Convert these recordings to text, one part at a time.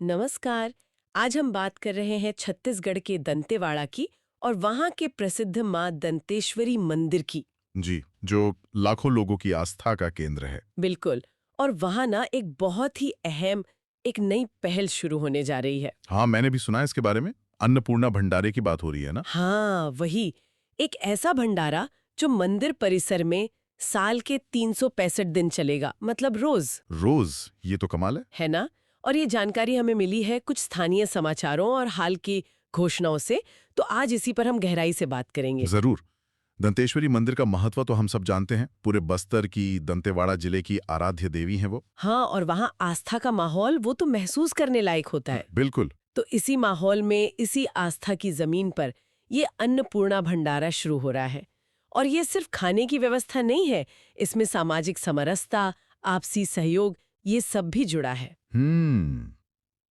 नमस्कार। आज हम बात कर रहे हैं छत्तीसगढ़ के दंतेवाड़ा की और वहाँ के प्रसिद्ध माँ दंतेश्वरी मंदिर की। जी, जो लाखों लोगों की आस्था का केंद्र है। बिल्कुल। और वहाँ ना एक बहुत ही अहम एक नई पहल शुरू होने जा रही है। हाँ, मैंने भी सुना है इसके बारे में। अन्नपूर्णा भंडारे की बात हो रही है ना? हाँ, वही। एक ऐसा भंडारा जो मंदिर परिसर में साल के 365 दिन चलेगा, मतलब रोज। रोज? ये तो कमाल है ना? और ये जानकारी हमें मिली है कुछ स्थानीय समाचारों और हाल की घोषणाओं से, तो आज इसी पर हम गहराई से बात करेंगे। जरूर। दंतेश्वरी मंदिर का महत्व तो हम सब जानते हैं। पूरे बस्तर की, दंतेवाड़ा जिले की आराध्य देवी हैं वो। हाँ, और वहाँ आस्था का माहौल वो तो महसूस करने लायक होता है। बिल्कुल। तो इसी माहौल में, इसी आस्था की जमीन पर ये अन्नपूर्णा भंडारा शुरू हो रहा है। और ये सिर्फ खाने की व्यवस्था नहीं है, इसमें सामाजिक समरसता, आपसी सहयोग, ये सब भी जुड़ा है।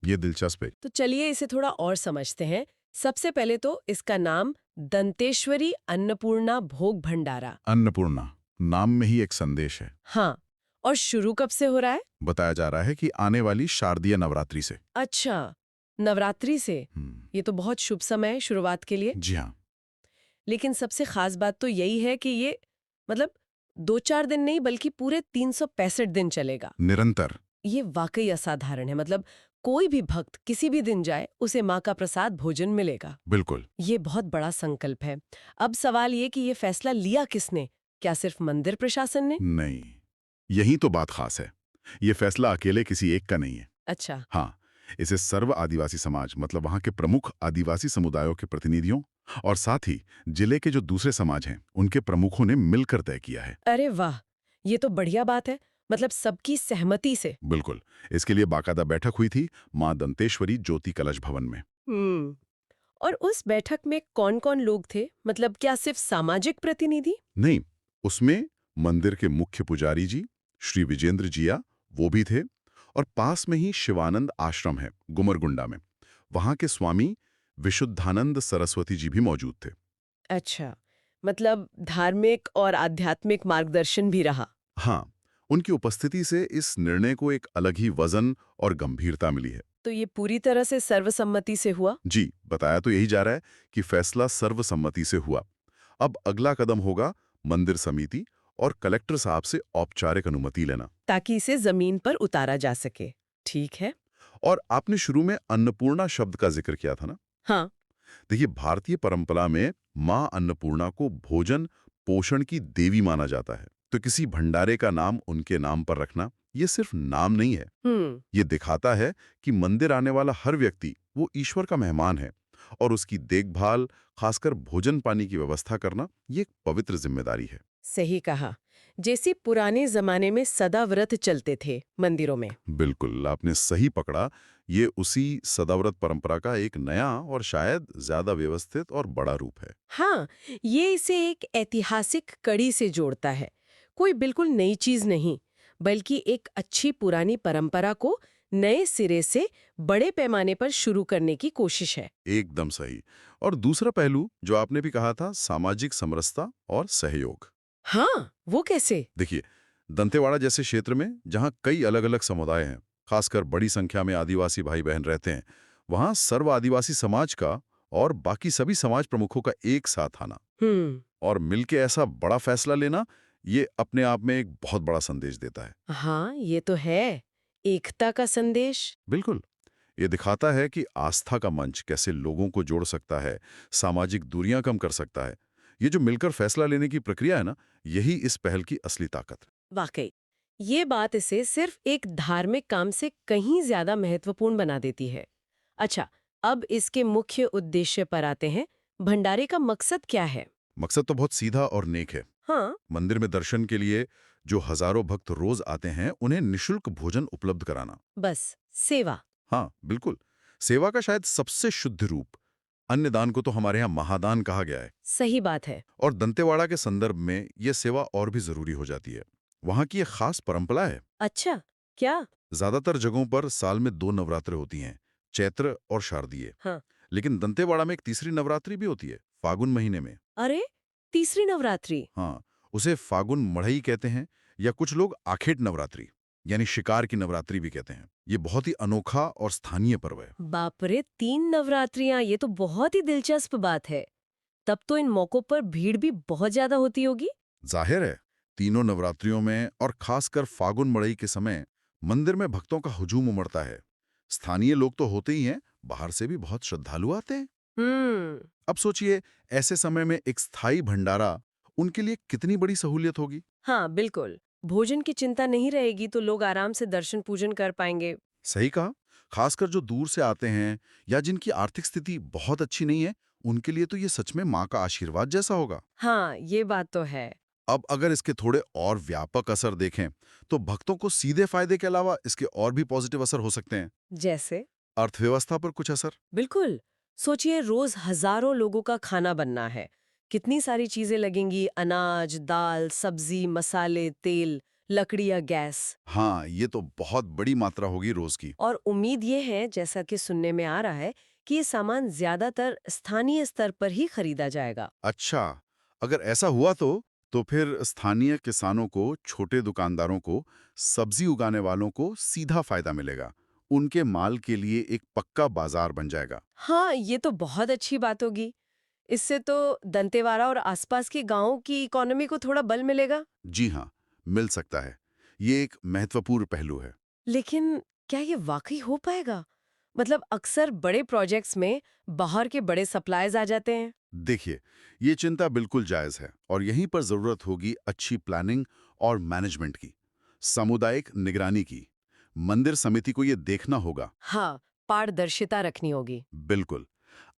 ये दिलचस्प है। तो चलिए इसे थोड़ा और समझते हैं। सबसे पहले तो इसका नाम दंतेश्वरी अन्नपूर्णा भोग भंडारा। अन्नपूर्णा, नाम में ही एक संदेश है। हाँ, और शुरू कब से हो रहा है? बताया जा रहा है कि आने वाली शारदीय नवरात्रि से। अच्छा, नवरात्रि से। हम्म, ये तो बहुत शुभ समय है शुरुआत के लिए। जी हाँ। लेकिन सबसे खास बात तो यही है कि ये मतलब 2-4 दिन नहीं बल्कि पूरे 365 दिन चलेगा। निरंतर। ये वाकई असाधारण है। मतलब कोई भी भक्त किसी भी दिन जाए उसे माँ का प्रसाद भोजन मिलेगा। बिल्कुल। ये बहुत बड़ा संकल्प है। अब सवाल ये कि ये फैसला लिया किसने? क्या सिर्फ मंदिर प्रशासन ने? नहीं, यही तो बात खास है। ये फैसला अकेले किसी एक का नहीं है। अच्छा। हाँ, इसे सर्व आदिवासी समाज, मतलब वहाँ के प्रमुख आदिवासी समुदायों के प्रतिनिधियों और साथ ही जिले के जो दूसरे समाज हैं, उनके प्रमुखों ने मिलकर तय किया है। अरे वाह! ये तो बढ़िया बात है। मतलब सबकी सहमति से। बिल्कुल। इसके लिए बाकायदा बैठक हुई थी माँ दंतेश्वरी ज्योति कलश भवन में। हम्म। और उस बैठक में कौन-कौन लोग थे? मतलब क्या सिर्फ सामाजिक प्रतिनिधि? नहीं, उसमें मंदिर के मुख्य पुजारी जी, श्री विजेंद्र जिया, वो भी थे। और पास में ही शिवानंद आश्रम है, गुमरगुंडा में। वहाँ के स्वामी विशुद्धानंद सरस्वती जी भी मौजूद थे। अच्छा, मतलब धार्मिक और आध्यात्मिक मार्गदर्शन भी रहा। हाँ, उनकी उपस्थिति से इस निर्णय को एक अलग ही वजन और गंभीरता मिली है। तो ये पूरी तरह से सर्वसम्मति से हुआ? जी, बताया तो यही जा रहा है कि फैसला सर्वसम्मति से हुआ। अब अगला कदम होगा मंदिर समिति और कलेक्टर साहब से औपचारिक अनुमति लेना। ताकि इसे जमीन पर उतारा जा सके। ठीक है। और आपने शुरू में अन्नपूर्णा शब्द का जिक्र किया था ना? हाँ। देखिए, भारतीय परंपरा में माँ अन्नपूर्णा को भोजन पोषण की देवी माना जाता है। तो किसी भंडारे का नाम उनके नाम पर रखना, ये सिर्फ नाम नहीं है। हम्म। ये दिखाता है कि मंदिर आने वाला हर व्यक्ति वो ईश्वर का मेहमान है और उसकी देखभाल, खासकर भोजन पानी की व्यवस्था करना, ये एक पवित्र जिम्मेदारी है। सही कहा। जैसे पुराने जमाने में सदा व्रत चलते थे मंदिरों में। बिल्कुल, आपने सही पकड़ा। ये उसी सदाव्रत परंपरा का एक नया और शायद ज्यादा व्यवस्थित और बड़ा रूप है। हाँ, ये इसे एक ऐतिहासिक कड़ी से जोड़ता है। कोई बिल्कुल नई चीज नहीं, बल्कि एक अच्छी पुरानी परंपरा को नए सिरे से बड़े पैमाने पर शुरू करने की कोशिश है। एकदम सही। और दूसरा पहलू जो आपने भी कहा था, सामाजिक समरसता और सहयोग। हाँ, वो कैसे? देखिए, दंतेवाड़ा जैसे क्षेत्र में जहाँ कई अलग-अलग समुदाय हैं, खासकर बड़ी संख्या में आदिवासी भाई-बहन रहते हैं, वहाँ सर्व आदिवासी समाज का और बाकी सभी समाज प्रमुखों का एक साथ आना हम्म। और मिलके ऐसा बड़ा फैसला लेना, ये अपने आप में एक बहुत बड़ा संदेश देता है। हाँ, ये तो है। एकता का संदेश। बिल्कुल। ये दिखाता है कि आस्था का मंच कैसे लोगों को जोड़ सकता है, सामाजिक दूरियां कम कर सकता है। ये जो मिलकर फैसला लेने की प्रक्रिया है ना, यही इस पहल की असली ताकत है। वाकई, ये बात इसे सिर्फ एक धार्मिक काम से कहीं ज्यादा महत्वपूर्ण बना देती है। अच्छा, अब इसके मुख्य उद्देश्य पर आते हैं। भंडारे का मकसद क्या है? मकसद तो बहुत सीधा और नेक है। हाँ। मंदिर में दर्शन के लिए जो हजारों भक्त रोज आते हैं, उन्हें निशुल्क भोजन उपलब्ध कराना। बस सेवा। हाँ, बिल्कुल। सेवा का शायद सबसे शुद्ध रूप। अन्नदान को तो हमारे यहाँ महादान कहा गया है। सही बात है। और दंतेवाड़ा के संदर्भ में ये सेवा और भी जरूरी हो जाती है। वहाँ की एक खास परंपरा है। अच्छा, क्या? ज्यादातर जगहों पर साल में 2 नवरात्र होती हैं, चैत्र और शारदीय। हाँ। लेकिन दंतेवाड़ा में एक तीसरी नवरात्रि भी होती है, फागुन महीने में। अरे, तीसरी नवरात्रि? हाँ, उसे फागुन मढ़ई कहते हैं या कुछ लोग आखेट नवरात्रि। यानी शिकार की नवरात्रि भी कहते हैं। ये बहुत ही अनोखा और स्थानीय पर्व है। बाप रे, 3 नवरात्रियां, ये तो बहुत ही दिलचस्प बात है। तब तो इन मौकों पर भीड़ भी बहुत ज्यादा होती होगी। जाहिर है, तीनों नवरात्रियों में और खासकर फागुन मड़ई के समय मंदिर में भक्तों का हुजूम उमड़ता है। स्थानीय लोग तो होते ही हैं, बाहर से भी बहुत श्रद्धालु आते हैं। हम्म। अब सोचिए, ऐसे समय में एक स्थायी भंडारा उनके लिए कितनी बड़ी सहूलियत होगी। हाँ, बिल्कुल। भोजन की चिंता नहीं रहेगी तो लोग आराम से दर्शन पूजन कर पाएंगे। सही कहा। खासकर जो दूर से आते हैं या जिनकी आर्थिक स्थिति बहुत अच्छी नहीं है, उनके लिए तो ये सच में माँ का आशीर्वाद जैसा होगा। हाँ, ये बात तो है। अब अगर इसके थोड़े और व्यापक असर देखें, तो भक्तों को सीधे फायदे के अलावा इसके और भी पॉजिटिव असर हो सकते हैं। जैसे? अर्थव्यवस्था पर कुछ असर। बिल्कुल। सोचिए, रोज हजारों लोगों का खाना बनना है। कितनी सारी चीजें लगेंगी, अनाज, दाल, सब्जी, मसाले, तेल, लकड़ी या गैस। हाँ, ये तो बहुत बड़ी मात्रा होगी रोज की। और उम्मीद ये है, जैसा कि सुनने में आ रहा है, कि ये सामान ज्यादातर स्थानीय स्तर पर ही खरीदा जाएगा। अच्छा, अगर ऐसा हुआ तो फिर स्थानीय किसानों को, छोटे दुकानदारों को, सब्जी उगाने वालों को सीधा फायदा मिलेगा। उनके माल के लिए एक पक्का बाजार बन जाएगा। हाँ, ये तो बहुत अच्छी बात होगी। इससे तो दंतेवाड़ा और आसपास के गांवों की इकोनॉमी को थोड़ा बल मिलेगा। जी हाँ, मिल सकता है। ये एक महत्वपूर्ण पहलू है। लेकिन क्या ये वाकई हो पाएगा? मतलब अक्सर बड़े प्रोजेक्ट्स में बाहर के बड़े सप्लायर्स आ जाते हैं। देखिए, ये चिंता बिल्कुल जायज़ है और यहीं पर ज़रूरत होगी अच्छी प्लानिंग और मैनेजमेंट की, सामुदायिक निगरानी की। मंदिर समिति को ये देखना होगा। हाँ, पारदर्शिता रखनी होगी। बिल्कुल।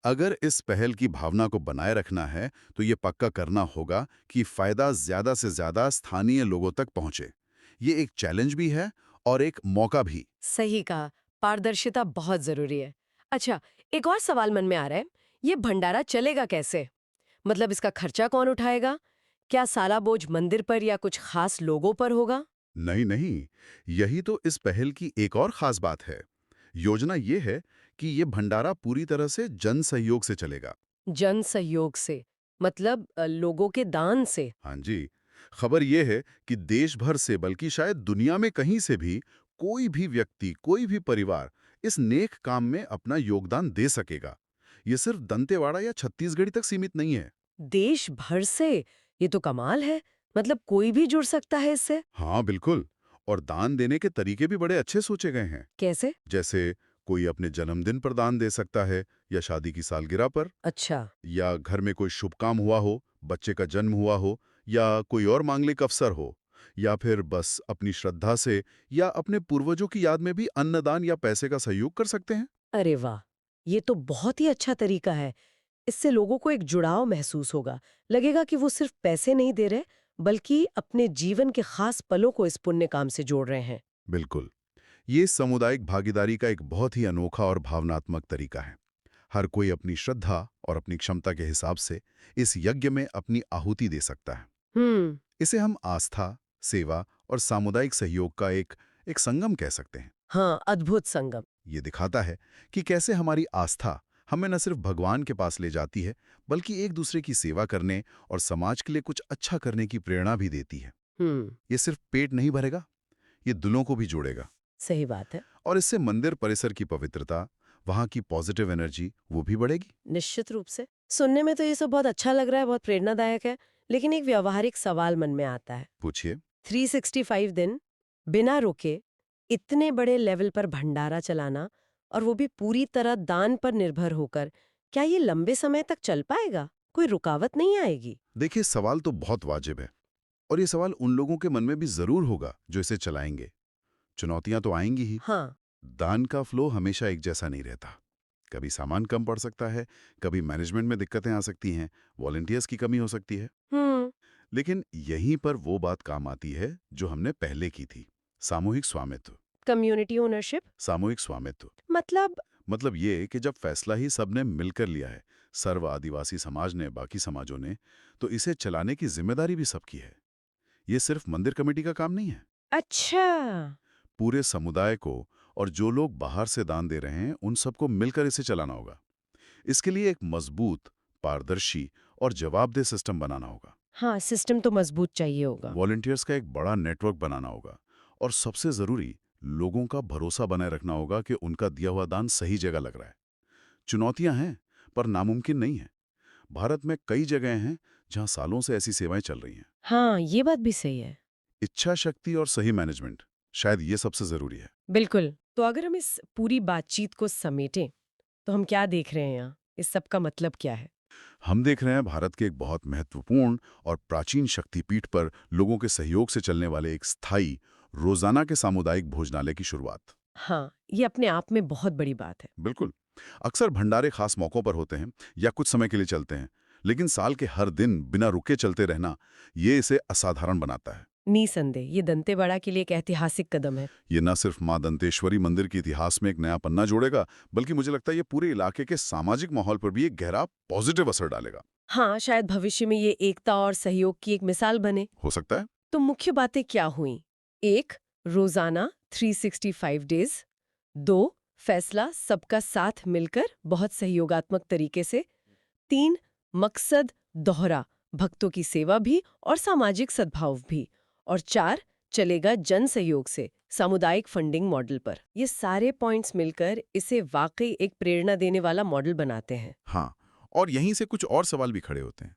अगर इस पहल की भावना को बनाए रखना है, तो ये पक्का करना होगा कि फ़ायदा ज़्यादा से ज़्यादा स्थानीय लोगों तक पहुँचे। ये एक चैलेंज भी है और एक मौका भी। सही कहा, पारदर्शिता बहुत जरूरी है। अच्छा, एक और सवाल मन में आ रहा है। ये भंडारा चलेगा कैसे? मतलब इसका खर्चा कौन उठाएगा? क्या सारा बोझ मंदिर पर या कुछ खास लोगों पर होगा? नहीं नहीं, यही तो इस पहल की एक और खास बात है। योजना ये है कि ये भंडारा पूरी तरह से जन सहयोग से चलेगा। जन सहयोग से? मतलब लोगों के दान से? हाँ जी, खबर ये है कि देश भर से, बल्कि शायद दुनिया में कहीं से भी कोई भी व्यक्ति, कोई भी परिवार इस नेक काम में अपना योगदान दे सकेगा। ये सिर्फ दंतेवाड़ा या छत्तीसगढ़ तक सीमित नहीं है। देश भर से? ये तो कमाल है। मतलब कोई भी जुड़ सकता है इससे? हाँ बिल्कुल। और दान देने के तरीके भी बड़े अच्छे सोचे गए हैं। कैसे? जैसे कोई अपने जन्मदिन पर दान दे सकता है, या शादी की सालगिरह पर, अच्छा। या घर में कोई शुभ काम हुआ हो, बच्चे का जन्म हुआ हो, या कोई और मांगलिक अवसर हो, या फिर बस अपनी श्रद्धा से या अपने पूर्वजों की याद में भी अन्नदान या पैसे का सहयोग कर सकते हैं। अरे वाह! ये तो बहुत ही अच्छा तरीका है। इससे लोगों को एक जुड़ाव महसूस होगा। लगेगा कि वो सिर्फ पैसे नहीं दे रहे, बल्कि अपने जीवन के खास पलों को इस पुण्य काम से जोड़ रहे हैं। बिल्कुल। ये सामुदायिक भागीदारी का एक बहुत ही अनोखा और भावनात्मक तरीका है। हर कोई अपनी श्रद्धा और अपनी क्षमता के हिसाब से इस यज्ञ में अपनी आहुति दे सकता है। हम्म। इसे हम आस्था, सेवा और सामुदायिक सहयोग का एक संगम कह सकते हैं। हाँ, अद्भुत संगम। ये दिखाता है कि कैसे हमारी आस्था हमें न सिर्फ भगवान के पास ले जाती है, बल्कि एक दूसरे की सेवा करने और समाज के लिए कुछ अच्छा करने की प्रेरणा भी देती है। हम्म। ये सिर्फ पेट नहीं भरेगा, ये दिलों को भी जोड़ेगा। सही बात है। और इससे मंदिर परिसर की पवित्रता, वहाँ की पॉजिटिव एनर्जी, वो भी बढ़ेगी। निश्चित रूप से। सुनने में तो ये सब बहुत अच्छा लग रहा है, बहुत प्रेरणादायक है। लेकिन एक व्यावहारिक सवाल मन में आता है। पूछिए। 365 दिन बिना रुके इतने बड़े लेवल पर भंडारा चलाना, और वो भी पूरी तरह दान पर निर्भर होकर, क्या ये लंबे समय तक चल पाएगा? कोई रुकावट नहीं आएगी? देखिए, सवाल तो बहुत वाजिब है और ये सवाल उन लोगों के मन में भी जरूर होगा जो इसे चलाएंगे। चुनौतियां तो आएंगी ही। हाँ। दान का फ्लो हमेशा एक जैसा नहीं रहता। कभी सामान कम पड़ सकता है, कभी मैनेजमेंट में दिक्कतें आ सकती हैं, वॉलंटियर्स की कमी हो सकती है। हम्म। लेकिन यहीं पर वो बात काम आती है जो हमने पहले की थी। सामूहिक स्वामित्व। Community ownership? सामूहिक स्वामित्व मतलब? मतलब ये कि जब फैसला ही सबने मिलकर लिया है, सर्व आदिवासी समाज ने, बाकी समाजों ने, तो इसे चलाने की जिम्मेदारी भी सबकी है। ये सिर्फ मंदिर कमेटी का काम नहीं है। अच्छा। पूरे समुदाय को, और जो लोग बाहर से दान दे रहे हैं उन सबको मिलकर इसे चलाना होगा। इसके लिए एक मजबूत, पारदर्शी और जवाबदेह सिस्टम बनाना होगा। हाँ, सिस्टम तो मजबूत चाहिए होगा। वॉलंटियर्स का एक बड़ा नेटवर्क बनाना होगा और सबसे जरूरी, लोगों का भरोसा बनाए रखना होगा कि उनका दिया हुआ दान सही जगह लग रहा है। चुनौतियां हैं, पर नामुमकिन नहीं है। भारत में कई जगह हैं जहां सालों से ऐसी सेवाएं चल रही हैं। हाँ, ये बात भी सही है। इच्छा शक्ति और सही मैनेजमेंट, शायद ये सबसे जरूरी है। बिल्कुल। तो अगर हम इस पूरी बातचीत को समेटें, तो हम क्या देख रहे हैं यहाँ? इस सब का मतलब क्या है? हम देख रहे हैं भारत के एक बहुत महत्वपूर्ण और प्राचीन शक्तिपीठ पर लोगों के सहयोग से चलने वाले एक स्थायी, रोजाना के सामुदायिक भोजनालय की शुरुआत। हाँ, ये अपने आप में बहुत बड़ी बात है। बिल्कुल। अक्सर भंडारे खास मौकों पर होते हैं या कुछ समय के लिए चलते हैं, लेकिन साल के हर दिन बिना रुके चलते रहना, ये इसे असाधारण बनाता है। निसंदेह, ये दंतेवाड़ा के लिए एक ऐतिहासिक कदम है। ये न सिर्फ मां दंतेश्वरी मंदिर के इतिहास में एक नया पन्ना जोड़ेगा, बल्कि मुझे लगता है ये पूरे इलाके के सामाजिक माहौल पर भी एक गहरा पॉजिटिव असर डालेगा। हाँ, शायद भविष्य में ये एकता और सहयोग की एक मिसाल बने। हो सकता है। तो मुख्य बातें क्या हुई? 1. रोजाना 365 डेज। 2. फैसला सबका साथ मिलकर बहुत सहयोगात्मक तरीके से। 3. मकसद दोहरा, भक्तों की सेवा भी और सामाजिक सद्भाव भी। और 4. चलेगा जन सहयोग से, सामुदायिक फंडिंग मॉडल पर। ये सारे पॉइंट्स मिलकर इसे वाकई एक प्रेरणा देने वाला मॉडल बनाते हैं। हाँ, और यहीं से कुछ और सवाल भी खड़े होते हैं।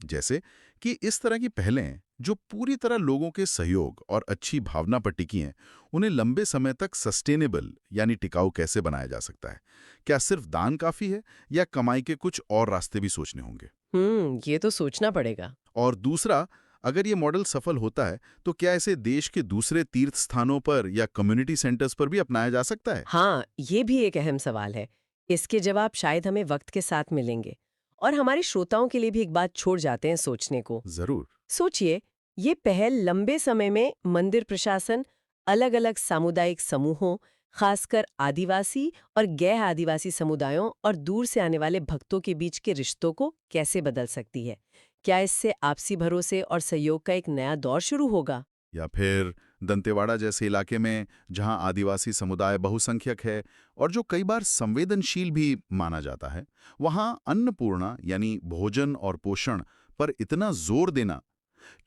जैसे कि इस तरह की पहलें जो पूरी तरह लोगों के सहयोग और अच्छी भावना पर टिकी हैं, उन्हें लंबे समय तक सस्टेनेबल यानी टिकाऊ कैसे बनाया जा सकता है? क्या सिर्फ दान काफी है या कमाई के कुछ और रास्ते भी सोचने होंगे? ये तो सोचना पड़ेगा। और दूसरा, अगर ये मॉडल सफल होता है तो क्या इसे देश के दूसरे तीर्थ स्थानों पर या कम्युनिटी सेंटर्स पर भी अपनाया जा सकता है? हाँ, ये भी एक अहम सवाल है। इसके जवाब शायद हमें वक्त के साथ मिलेंगे। और हमारे श्रोताओं के लिए भी एक बात छोड़ जाते हैं सोचने को। जरूर। सोचिए, ये पहल लंबे समय में मंदिर प्रशासन, अलग-अलग सामुदायिक समूहों, खासकर आदिवासी और गैर आदिवासी समुदायों और दूर से आने वाले भक्तों के बीच के रिश्तों को कैसे बदल सकती है? क्या इससे आपसी भरोसे और सहयोग का एक नया दौर शुरू होगा? या फिर दंतेवाड़ा जैसे इलाके में जहां आदिवासी समुदाय बहुसंख्यक है और जो कई बार संवेदनशील भी माना जाता है, वहां अन्नपूर्णा यानी भोजन और पोषण पर इतना जोर देना,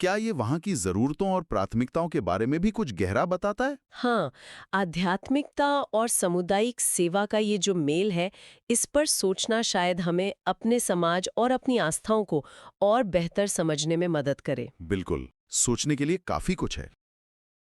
क्या ये वहां की जरूरतों और प्राथमिकताओं के बारे में भी कुछ गहरा बताता है? हाँ, आध्यात्मिकता और सामुदायिक सेवा का ये जो मेल है, इस पर सोचना शायद हमें अपने समाज और अपनी आस्थाओं को और बेहतर समझने में मदद करे। बिल्कुल, सोचने के लिए काफी कुछ है।